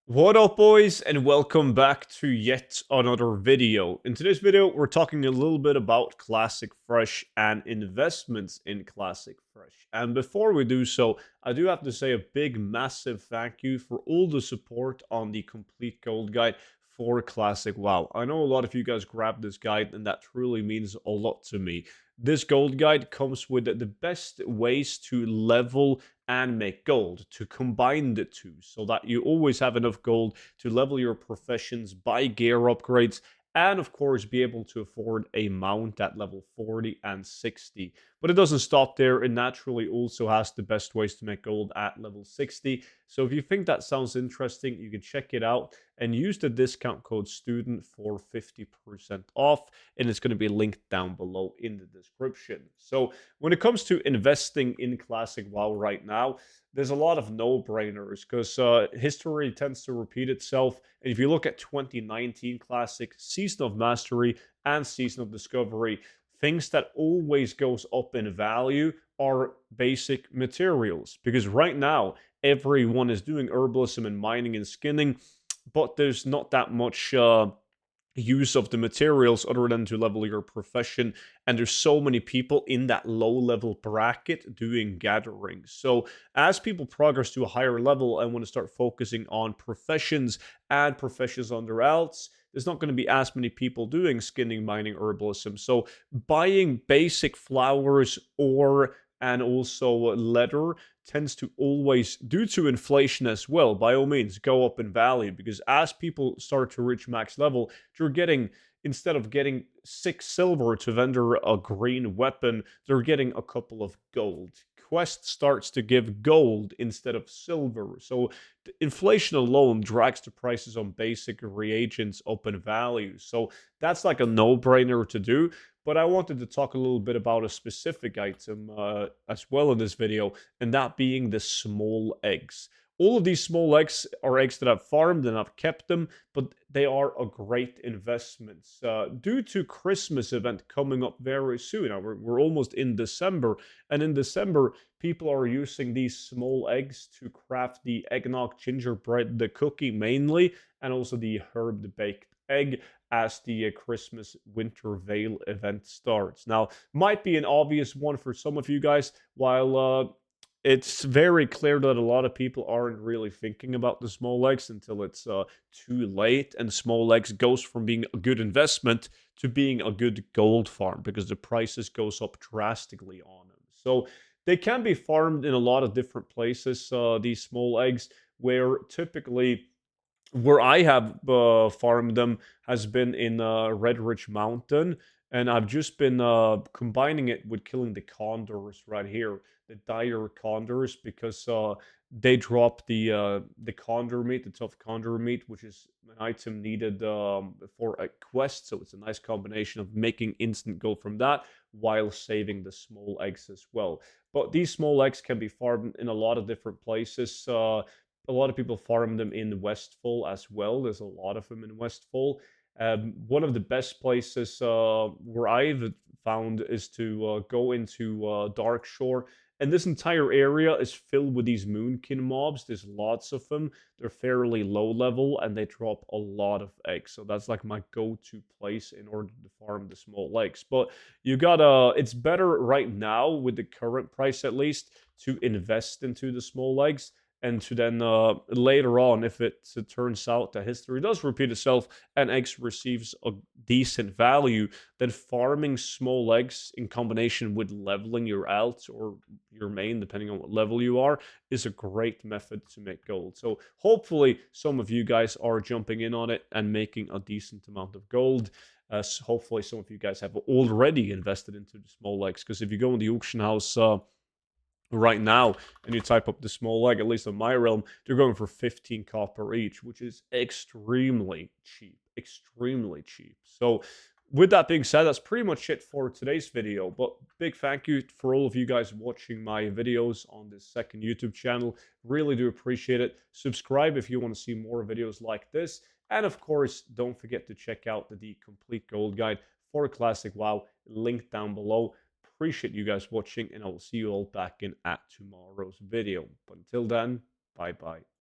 What up, boys, and welcome back to yet another video. In today's video, we're talking a little bit about Classic Fresh and investments in Classic Fresh. And before we do so, I do have to say a big, massive thank you for all the support on the complete gold guide for Classic WoW. I know a lot of you guys grabbed this guide, and that truly means a lot to me. This gold guide comes with the best ways to level and make gold, to combine the two so that you always have enough gold to level your professions, buy gear upgrades, and of course be able to afford a mount at level 40 and 60. But it doesn't stop there. It naturally also has the best ways to make gold at level 60. So if you think that sounds interesting, you can check it out and use the discount code STUDENT for 50% off. And it's going to be linked down below in the description. So when it comes to investing in Classic WoW right now, there's a lot of no-brainers because history tends to repeat itself. And if you look at 2019 Classic, Season of Mastery, and Season of Discovery, things that always goes up in value are basic materials. Because right now, everyone is doing herbalism and mining and skinning, but there's not that much use of the materials other than to level your profession, and there's so many people in that low level bracket doing gatherings. So as people progress to a higher level and want to start focusing on professions and professions under else, there's not going to be as many people doing skinning, mining, herbalism. So buying basic flowers or and also leather tends to always, due to inflation as well, by all means, go up in value, because as people start to reach max level, you're getting, instead of getting 6 silver to vendor a green weapon, they're getting a couple of gold. Quest starts to give gold instead of silver. So inflation alone drags the prices on basic reagents up in value. So that's like a no-brainer to do. But I wanted to talk a little bit about a specific item as well in this video, and that being the small eggs. All of these small eggs are eggs that I've farmed and I've kept them, but they are a great investment. Due to Christmas event coming up very soon, now we're almost in December, and in December, people are using these small eggs to craft the eggnog gingerbread, the cookie mainly, and also the herb baked egg as the Christmas Winter Veil event starts. Now, might be an obvious one for some of you guys, while it's very clear that a lot of people aren't really thinking about the small legs until it's too late, and small legs goes from being a good investment to being a good gold farm because the prices goes up drastically on them. So they can be farmed in a lot of different places, these small eggs, where typically where I have farmed them has been in Red Ridge Mountain, and I've just been combining it with killing the condors right here, the dire condors, because they drop the condor meat, the tough condor meat, which is an item needed for a quest. So it's a nice combination of making instant gold from that while saving the small eggs as well. But these small eggs can be farmed in a lot of different places. A lot of people farm them in Westfall as well. There's a lot of them in Westfall. One of the best places where I've found is to go into Darkshore. And this entire area is filled with these Moonkin mobs. There's lots of them. They're fairly low level and they drop a lot of eggs. So that's like my go-to place in order to farm the small eggs. But you gotta, it's better right now with the current price at least to invest into the small eggs, and to then later on, if it turns out that history does repeat itself and X receives a decent value, then farming small eggs in combination with leveling your alt or your main, depending on what level you are, is a great method to make gold. So hopefully some of you guys are jumping in on it and making a decent amount of gold. Hopefully some of you guys have already invested into the small eggs, because if you go in the auction house right now and you type up the small leg, at least on my realm, they're going for 15 copper each, which is extremely cheap. Extremely cheap. So with that being said, that's pretty much it for today's video. But big thank you for all of you guys watching my videos on this second YouTube channel. Really do appreciate it. Subscribe if you want to see more videos like this. And of course, don't forget to check out the complete gold guide for Classic WoW, linked down below. Appreciate you guys watching, and I will see you all back in at tomorrow's video. But until then, bye bye.